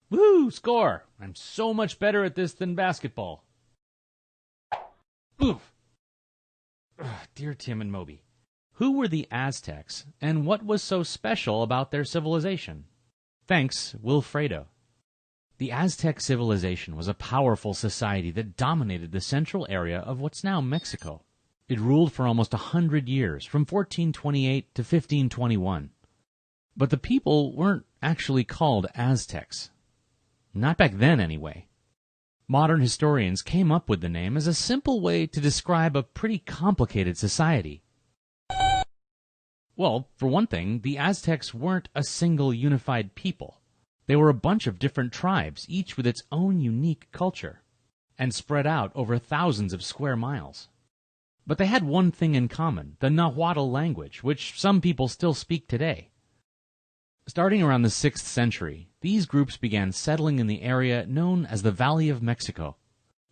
Woo! Score! I'm so much better at this than basketball. Oof! Ugh, dear Tim and Moby, who were the Aztecs, and what was so special about their civilization? Thanks, Wilfredo. The Aztec civilization was a powerful society that dominated the central area of what's now Mexico. It ruled for almost 100 years, from 1428 to 1521. But the people weren't actually called Aztecs. Not back then, anyway. Modern historians came up with the name as a simple way to describe a pretty complicated society. Well, for one thing, the Aztecs weren't a single unified people. They were a bunch of different tribes, each with its own unique culture, and spread out over thousands of square miles. But they had one thing in common, the Nahuatl language, which some people still speak today. Starting around the 6th century, these groups began settling in the area known as the Valley of Mexico.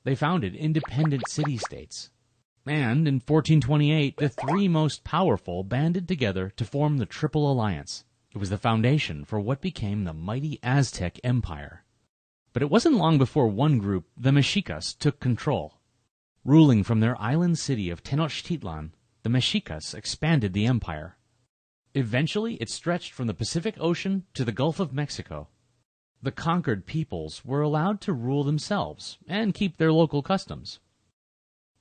They founded independent city-states. And in 1428, the three most powerful banded together to form the Triple Alliance. It was the foundation for what became the mighty Aztec Empire. But it wasn't long before one group, the Mexicas, took control. Ruling from their island city of Tenochtitlan, the Mexicas expanded the empire. Eventually, it stretched from the Pacific Ocean to the Gulf of Mexico. The conquered peoples were allowed to rule themselves and keep their local customs.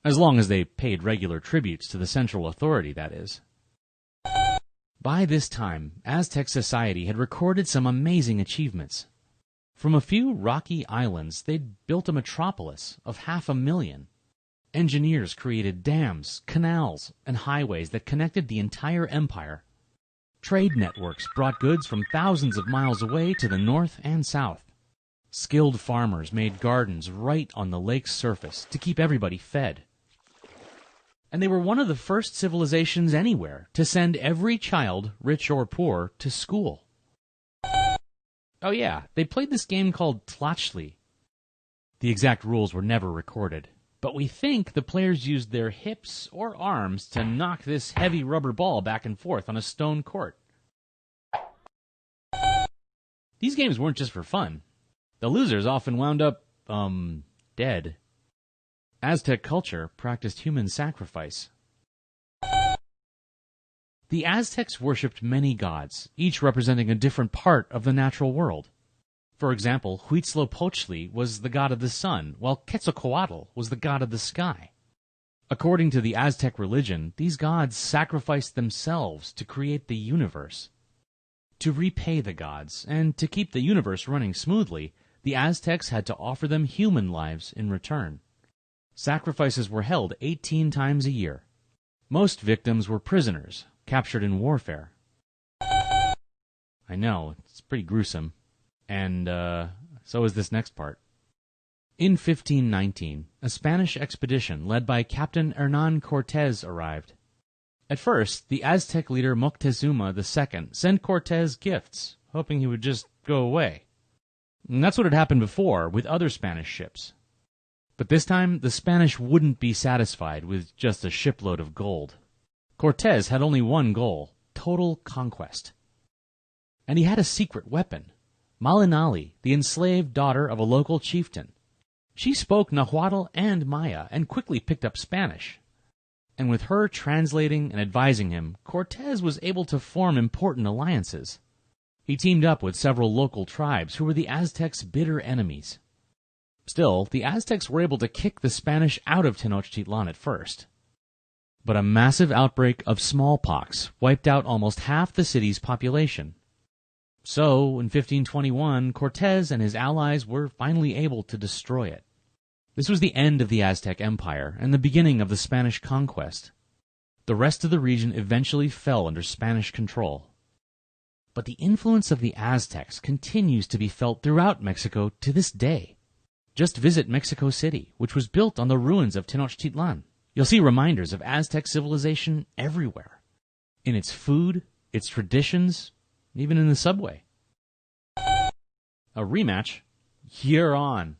As long as they paid regular tributes to the central authority, that is. By this time, Aztec society had recorded some amazing achievements. From a few rocky islands, they'd built a metropolis of 500,000. Engineers created dams, canals, and highways that connected the entire empire. Trade networks brought goods from thousands of miles away to the north and south. Skilled farmers made gardens right on the lake's surface to keep everybody fed. And they were one of the first civilizations anywhere to send every child, rich or poor, to school. Oh yeah, they played this game called Tlachtli. The exact rules were never recorded, but we think the players used their hips or arms to knock this heavy rubber ball back and forth on a stone court. These games weren't just for fun. The losers often wound up, dead. Aztec culture practiced human sacrifice. The Aztecs worshipped many gods, each representing a different part of the natural world. For example, Huitzilopochtli was the god of the sun, while Quetzalcoatl was the god of the sky. According to the Aztec religion, these gods sacrificed themselves to create the universe. To repay the gods, and to keep the universe running smoothly, the Aztecs had to offer them human lives in return. Sacrifices were held 18 times a year. Most victims were prisoners, captured in warfare. I know, it's pretty gruesome. And so is this next part. In 1519, a Spanish expedition led by Captain Hernán Cortés arrived. At first, the Aztec leader Moctezuma II sent Cortés gifts, hoping he would just go away. And that's what had happened before with other Spanish ships. But this time, the Spanish wouldn't be satisfied with just a shipload of gold. Cortés had only one goal: total conquest. And he had a secret weapon: Malinali, the enslaved daughter of a local chieftain. She spoke Nahuatl and Maya and quickly picked up Spanish. And with her translating and advising him, Cortés was able to form important alliances. He teamed up with several local tribes who were the Aztecs' bitter enemies. Still, the Aztecs were able to kick the Spanish out of Tenochtitlan at first. But a massive outbreak of smallpox wiped out almost half the city's population. So, in 1521, Cortés and his allies were finally able to destroy it. This was the end of the Aztec Empire and the beginning of the Spanish conquest. The rest of the region eventually fell under Spanish control. But the influence of the Aztecs continues to be felt throughout Mexico to this day. Just visit Mexico City, which was built on the ruins of Tenochtitlan. You'll see reminders of Aztec civilization everywhere. In its food, its traditions, even in the subway. A rematch? You're on.